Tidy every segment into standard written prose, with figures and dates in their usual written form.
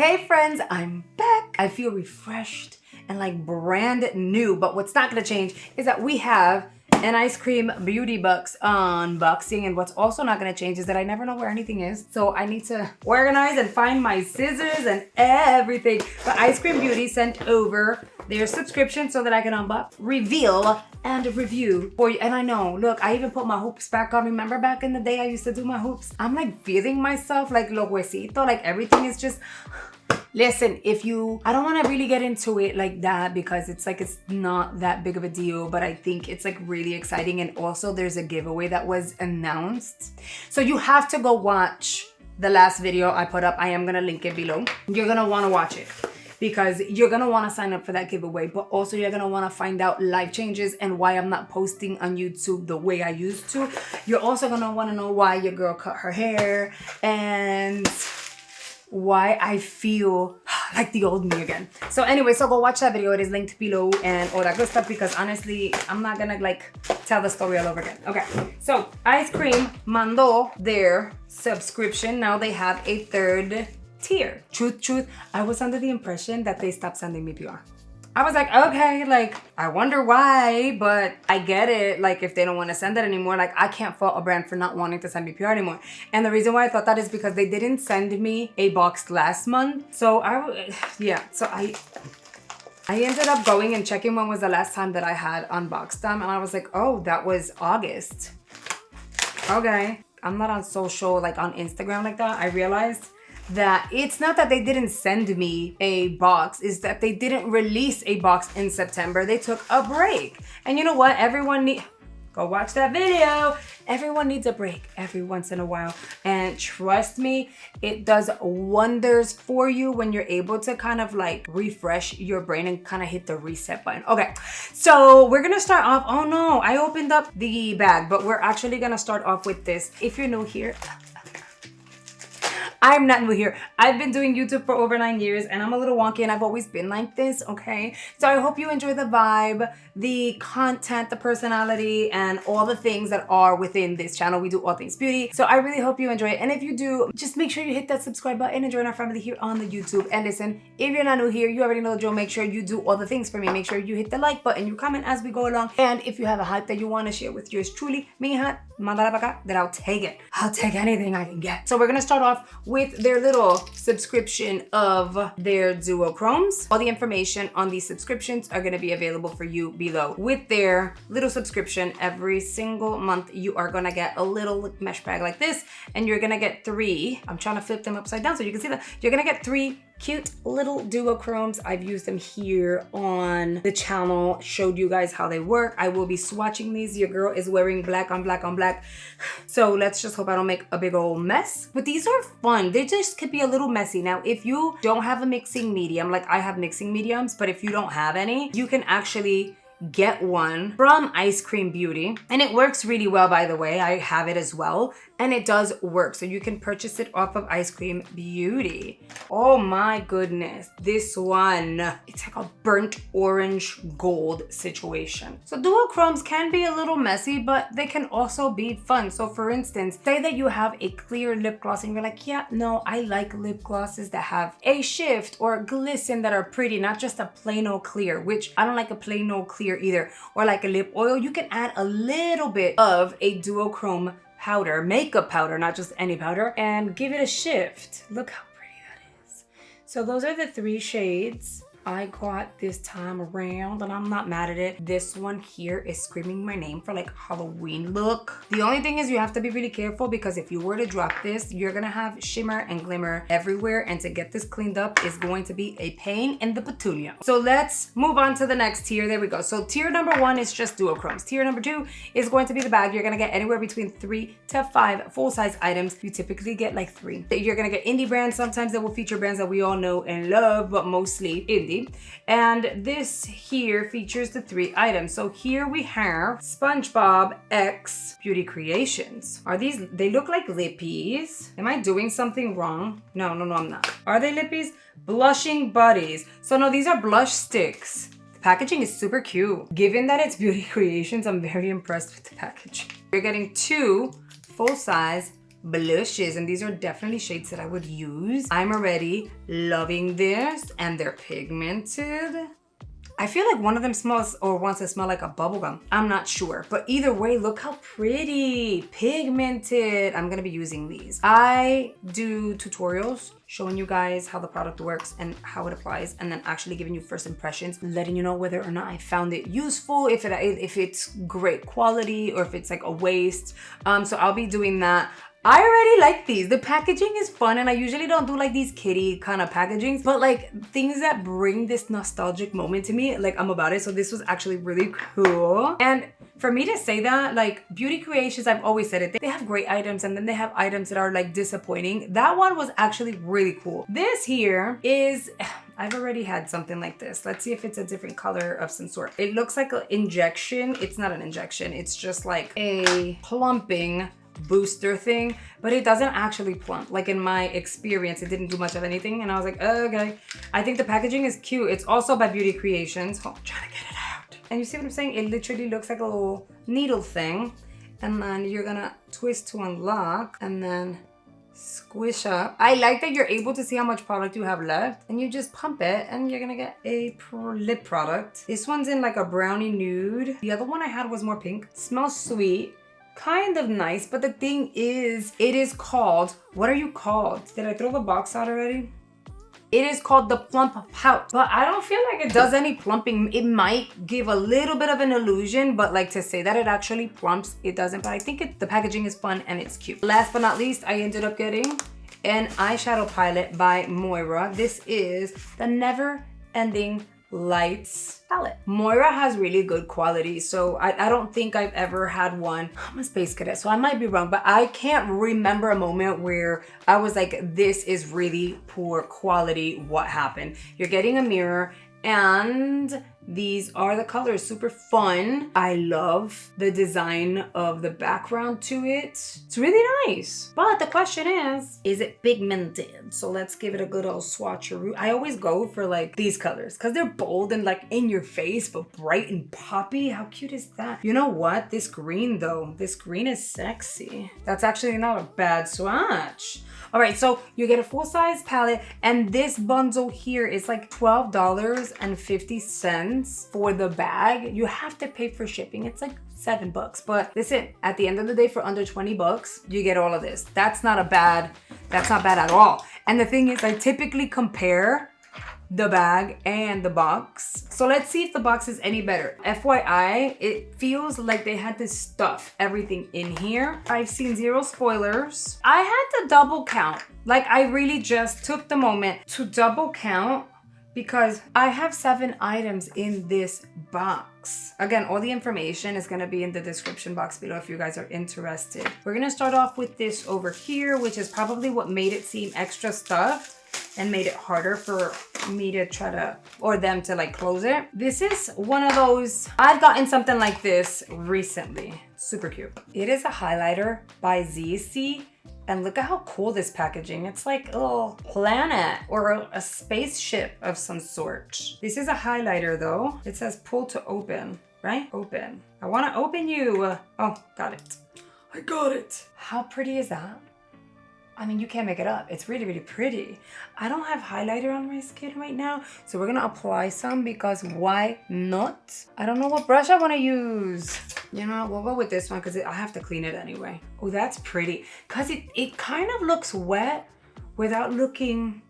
Hey friends, I'm back. I feel refreshed and like brand new, but what's not gonna change is that we have an Eyescream Beauty Box unboxing, and what's also not gonna change is that I never know where anything is. So I need to organize and find my scissors and everything. But Eyescream Beauty sent over their subscription so that I can unbox, reveal, and review for you. And I know, look, I even put my hoops back on. Remember back in the day I used to do my hoops? I'm like feeling myself like lo huesito, like everything is just... Listen, I don't want to really get into it like that because it's not that big of a deal, but I think it's like really exciting. And also there's a giveaway that was announced. So you have to go watch the last video I put up. I am going to link it below. You're going to want to watch it because you're going to want to sign up for that giveaway, but also you're going to want to find out life changes and why I'm not posting on YouTube the way I used to. You're also going to want to know why your girl cut her hair and why I feel like the old me again. So anyway, so go watch that video. It is linked below and all that good stuff because honestly, I'm not gonna like tell the story all over again. Okay, so Eyescream mandó their subscription. Now they have a third tier. Truth, I was under the impression that they stopped sending me PR. I was like, okay, like, I wonder why, but I get it. Like, if they don't want to send it anymore, like, I can't fault a brand for not wanting to send me PR anymore. And the reason why I thought that is because they didn't send me a box last month. So I ended up going and checking when was the last time that I had unboxed them. And I was like, oh, that was August. Okay. I'm not on social, like on Instagram like that. I realized that it's not that they didn't send me a box, is that they didn't release a box in September. They took a break. And you know what? Go watch that video. Everyone needs a break every once in a while. And trust me, it does wonders for you when you're able to kind of like refresh your brain and kind of hit the reset button. Okay, so we're gonna start off. Oh no, I opened up the bag, but we're actually gonna start off with this. If you're new here, I'm not new here. I've been doing YouTube for over 9 years and I'm a little wonky and I've always been like this, okay? So I hope you enjoy the vibe, the content, the personality, and all the things that are within this channel. We do all things beauty. So I really hope you enjoy it. And if you do, just make sure you hit that subscribe button and join our family here on the YouTube. And listen, if you're not new here, you already know the drill. Make sure you do all the things for me. Make sure you hit the like button, you comment as we go along. And if you have a hype that you want to share with yours truly, mija, mandala para acá, then I'll take it. I'll take anything I can get. So we're gonna start off with their little subscription of their duochromes. All the information on these subscriptions are gonna be available for you below. With their little subscription, every single month you are gonna get a little mesh bag like this, and you're gonna get 3. I'm trying to flip them upside down so you can see that. You're gonna get 3 cute little duochromes. I've used them here on the channel, showed you guys how they work. I will be swatching these. Your girl is wearing black on black on black. So let's just hope I don't make a big old mess. But these are fun. They just could be a little messy. Now, if you don't have a mixing medium, like I have mixing mediums, but if you don't have any, you can actually get one from Eyescream Beauty, and it works really well, by the way. I have it as well, and it does work. So you can purchase it off of Eyescream Beauty. Oh my goodness, this one, it's like a burnt orange gold situation. So duochromes can be a little messy, but they can also be fun. So for instance, say that you have a clear lip gloss and you're like, yeah, no, I like lip glosses that have a shift or glisten that are pretty, not just a plain old clear, which I don't like a plain old clear either, or like a lip oil. You can add a little bit of a duochrome powder, makeup powder, not just any powder, and give it a shift. Look how pretty that is. So those are the 3 shades I got this time around, and I'm not mad at it. This one here is screaming my name for like Halloween look. The only thing is you have to be really careful because if you were to drop this, you're gonna have shimmer and glimmer everywhere, and to get this cleaned up is going to be a pain in the petunia. So let's move on to the next tier. There we go. So tier number 1 is just duochromes. Tier number 2 is going to be the bag. You're gonna get anywhere between 3 to 5 full-size items. You typically get like 3. You're gonna get indie brands. Sometimes they will feature brands that we all know and love, but mostly indie. And this here features the 3 items. So here we have SpongeBob X Beauty Creations. Are these, they look like lippies. Am I doing something wrong? No, I'm not. Are they lippies? Blushing buddies. So no, these are blush sticks. The packaging is super cute. Given that it's Beauty Creations, I'm very impressed with the packaging. You're getting 2 full-size blushes, and these are definitely shades that I would use. I'm already loving this, and they're pigmented. I feel like one of them smells or wants to smell like a bubblegum. I'm not sure. But either way, look how pretty. Pigmented. I'm gonna be using these. I do tutorials showing you guys how the product works and how it applies, and then actually giving you first impressions, letting you know whether or not I found it useful, if it's great quality, or if it's like a waste. So I'll be doing that. I already like these. The packaging is fun, and I usually don't do like these kitty kind of packagings, but like things that bring this nostalgic moment to me, like I'm about it. So this was actually really cool. And for me to say that, like beauty creations, I've always said it, they have great items and then they have items that are like disappointing. That one was actually really cool. This here is, I've already had something like this. Let's see if it's a different color of some sort. It looks like an injection. It's not an injection. It's just like a plumping booster thing, but it doesn't actually plump. Like in my experience, it didn't do much of anything, and I was like, okay. I think the packaging is cute. It's also by Beauty Creations. Oh, I'm trying to get it out. And you see what I'm saying? It literally looks like a little needle thing, and then you're gonna twist to unlock and then squish up. I like that you're able to see how much product you have left, and you just pump it and you're gonna get a lip product. This one's in like a brownie nude. The other one I had was more pink. Smells sweet. Kind of nice, but the thing is, it is called, what are you called? Did I throw the box out already? It is called the Plump Pout, but I don't feel like it does any plumping. It might give a little bit of an illusion, but like to say that it actually plumps, it doesn't. But I think the packaging is fun and it's cute. Last but not least, I ended up getting an eyeshadow palette by Moira. This is the Never Ending Lights palette. Moira has really good quality, so I don't think I've ever had one. I'm a space cadet, so I might be wrong, but I can't remember a moment where I was like, this is really poor quality. What happened? You're getting a mirror, and these are the colors. Super fun. I love the design of the background to it. It's really nice. But the question is it pigmented? So let's give it a good old swatcheroo. I always go for like these colors because they're bold and like in your face, but bright and poppy. How cute is that? You know what? This green though, this green is sexy. That's actually not a bad swatch. All right, so you get a full-size palette, and this bundle here is like $12.50 for the bag. You have to pay for shipping. It's like $7, but listen, at the end of the day, for under 20 bucks, you get all of this. That's not bad at all. And the thing is, I typically compare the bag and the box. So let's see if the box is any better. FYI, it feels like they had to stuff everything in here. I've seen 0 spoilers. I had to double count. Like I really just took the moment to double count because I have 7 items in this box. Again, all the information is gonna be in the description box below if you guys are interested. We're gonna start off with this over here, which is probably what made it seem extra stuffed and made it harder for me to try to, or them to like close it. This is one of those, I've gotten something like this recently. Super cute. It is a highlighter by ZC, and look at how cool this packaging. It's like a little planet or a spaceship of some sort. This is a highlighter though. It says pull to open, right? Open. I wanna open you. Oh, got it. I got it. How pretty is that? I mean, you can't make it up. It's really, really pretty. I don't have highlighter on my skin right now, so we're gonna apply some because why not? I don't know what brush I wanna use. You know, we'll go with this one because I have to clean it anyway. Oh, that's pretty. Because it kind of looks wet without looking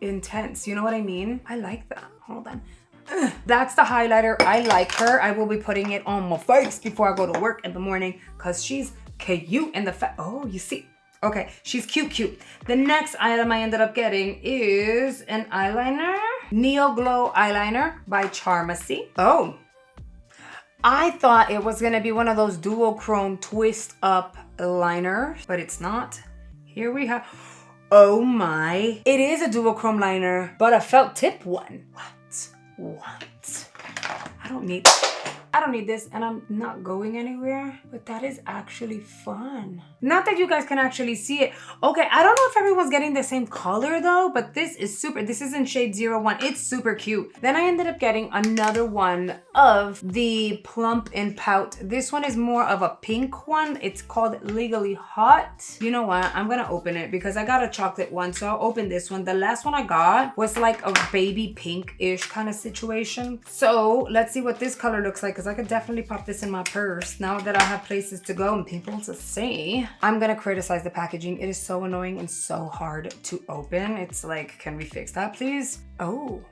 intense. You know what I mean? I like that. Hold on. Ugh. That's the highlighter. I like her. I will be putting it on my face before I go to work in the morning because she's cute and oh, you see. Okay, she's cute. The next item I ended up getting is an eyeliner. Neo Glow eyeliner by Charmacy. Oh, I thought it was gonna be one of those duochrome twist up liners, but it's not. Here we have, oh my. It is a duochrome liner, but a felt tip one. What? I don't need this, and I'm not going anywhere, but that is actually fun. Not that you guys can actually see it. Okay, I don't know if everyone's getting the same color though, but this is in shade 01. It's super cute. Then I ended up getting another one of the Plump and Pout. This one is more of a pink one. It's called Legally Hot. You know what? I'm gonna open it because I got a chocolate one, so I'll open this one. The last one I got was like a baby pink-ish kind of situation. So let's see what this color looks like, because I could definitely pop this in my purse now that I have places to go and people to see. I'm gonna criticize the packaging. It is so annoying and so hard to open. It's like, can we fix that please? Oh.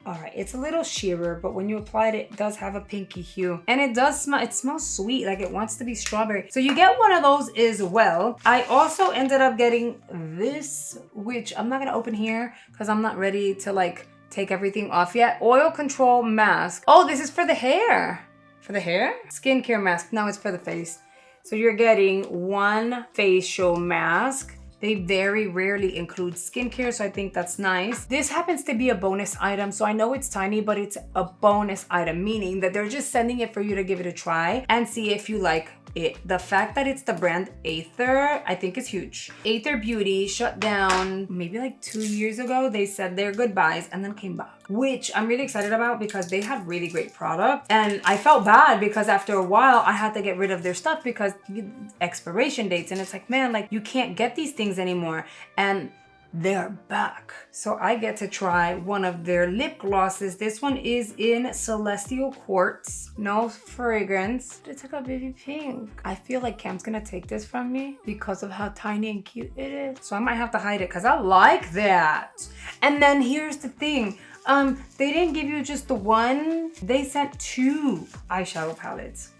All right, it's a little sheerer, but when you apply it, it does have a pinky hue. And it does smell, it smells sweet, like it wants to be strawberry. So you get one of those as well. I also ended up getting this, which I'm not gonna open here because I'm not ready to like take everything off yet. Oil control mask. Oh, this is for the hair. For the hair? Skincare mask. No, it's for the face. So you're getting one facial mask. They very rarely include skincare, so I think that's nice. This happens to be a bonus item, so I know it's tiny, but it's a bonus item, meaning that they're just sending it for you to give it a try and see if you like it. The fact that it's the brand Aether, I think is huge. Aether Beauty shut down maybe like 2 years ago. They said their goodbyes and then came back, which I'm really excited about because they had really great product. And I felt bad because after a while I had to get rid of their stuff because expiration dates, and it's like, man, like you can't get these things anymore. And they're back. So I get to try one of their lip glosses. This one is in Celestial Quartz. No fragrance. It's like a baby pink. I feel like Cam's gonna take this from me because of how tiny and cute it is. So I might have to hide it because I like that. And then here's the thing. They didn't give you just the one. They sent 2 eyeshadow palettes.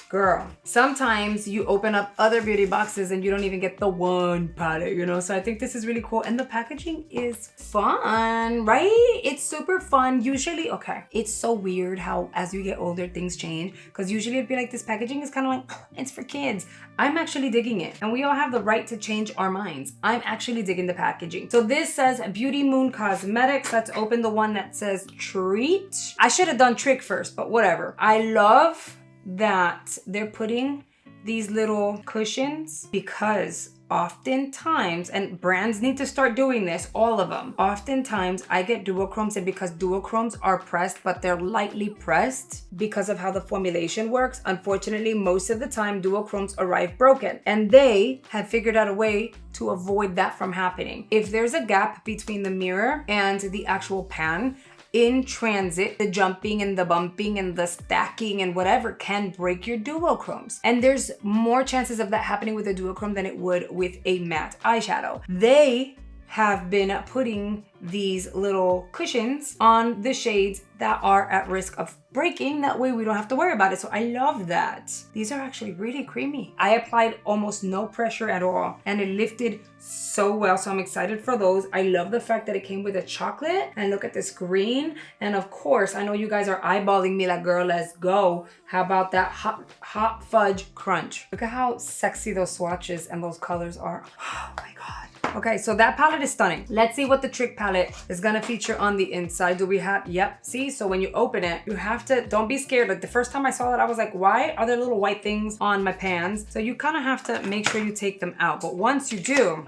Girl, sometimes you open up other beauty boxes and you don't even get the one palette, you know? So I think this is really cool. And the packaging is fun, right? It's super fun. Usually, okay, it's so weird how as you get older, things change. Because usually it'd be like, this packaging is kind of like, it's for kids. I'm actually digging it. And we all have the right to change our minds. I'm actually digging the packaging. So this says Beauty Moon Cosmetics. Let's open the one that says Treat. I should have done Trick first, but whatever. I love that they're putting these little cushions because oftentimes, and brands need to start doing this, all of them. Oftentimes I get duochromes, and because duochromes are pressed, but they're lightly pressed because of how the formulation works, unfortunately, most of the time duochromes arrive broken, and they have figured out a way to avoid that from happening. If there's a gap between the mirror and the actual pan, in transit, the jumping and the bumping and the stacking and whatever can break your duochromes. And there's more chances of that happening with a duochrome than it would with a matte eyeshadow. They have been putting these little cushions on the shades that are at risk of breaking. That way we don't have to worry about it. So I love that. These are actually really creamy. I applied almost no pressure at all and it lifted so well. So I'm excited for those. I love the fact that it came with a chocolate, and look at this green. And of course, I know you guys are eyeballing me like, girl, let's go. How about that hot fudge crunch? Look at how sexy those swatches and those colors are. Oh my God. Okay, so that palette is stunning. Let's see what the Trick palette is gonna feature on the inside. Do we have, yep, see? So when you open it, you have to, don't be scared. Like the first time I saw that, I was like, why are there little white things on my pans? So you kind of have to make sure you take them out. But once you do,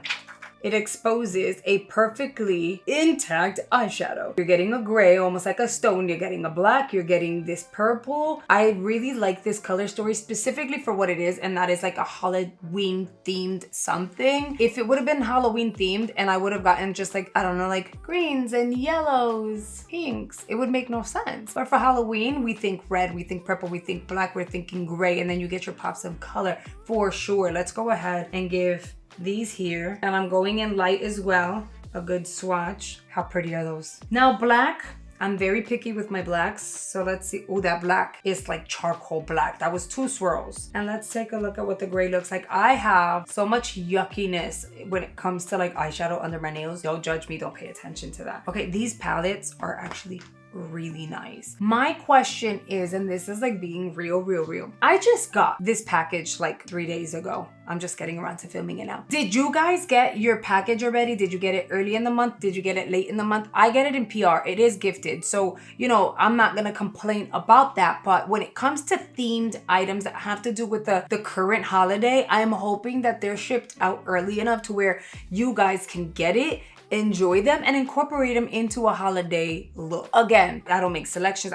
it exposes a perfectly intact eyeshadow. You're getting a gray, almost like a stone. You're getting a black. You're getting this purple. I really like this color story specifically for what it is, and that is like a Halloween themed something. If it would have been Halloween themed and I would have gotten just like, I don't know, like greens and yellows, pinks, it would make no sense. But for Halloween, we think red, we think purple, we think black, we're thinking gray, and then you get your pops of color for sure. Let's go ahead and give these here, and I'm going in light as well. A good swatch. How pretty are those? Now black, I'm very picky with my blacks, so let's see. Oh, that black is like charcoal black. That was 2 swirls. And let's take a look at what the gray looks like. I have so much yuckiness when it comes to like eyeshadow under my nails. Don't judge me, don't pay attention to that. Okay, these palettes are actually really nice. My question is, and this is like being real. I just got this package like 3 days ago. I'm just getting around to filming it now. Did you guys get your package already? Did you get it early in the month? Did you get it late in the month? I get it in PR. It is gifted. So, you know, I'm not gonna complain about that. But when it comes to themed items that have to do with the current holiday, I'm hoping that they're shipped out early enough to where you guys can get it, enjoy them, and incorporate them into a holiday look. Again, I don't make selections.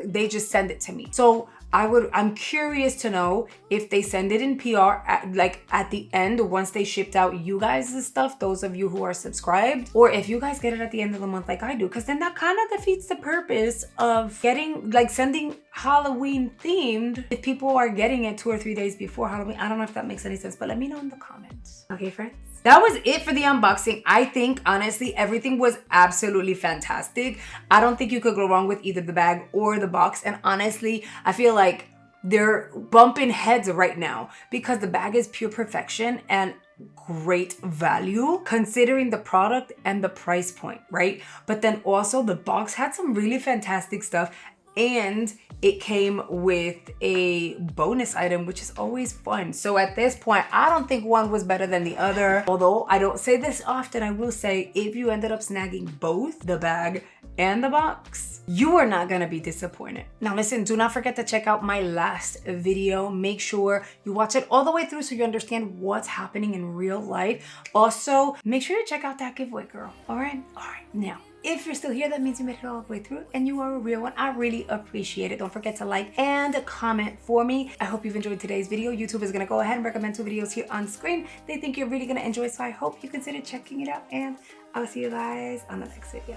They just send it to me. So I'm curious to know if they send it in PR at the end once they shipped out you guys' stuff, those of you who are subscribed, or if you guys get it at the end of the month like I do, because then that kind of defeats the purpose of sending Halloween themed if people are getting it 2 or 3 days before Halloween. I don't know if that makes any sense, but let me know in the comments. Okay, friends? That was it for the unboxing. I think, honestly, everything was absolutely fantastic. I don't think you could go wrong with either the bag or the box. And honestly, I feel like they're bumping heads right now because the bag is pure perfection and great value considering the product and the price point, right? But then also the box had some really fantastic stuff, and it came with a bonus item, which is always fun. So at this point, I don't think one was better than the other. Although I don't say this often, I will say if you ended up snagging both the bag and the box, you are not gonna be disappointed. Now listen, do not forget to check out my last video. Make sure you watch it all the way through so you understand what's happening in real life. Also, make sure to check out that giveaway, girl. All right? Now, if you're still here, that means you made it all the way through and you are a real one. I really appreciate it. Don't forget to like and comment for me. I hope you've enjoyed today's video. YouTube is gonna go ahead and recommend 2 videos here on screen they think you're really gonna enjoy. So I hope you consider checking it out, and I'll see you guys on the next video.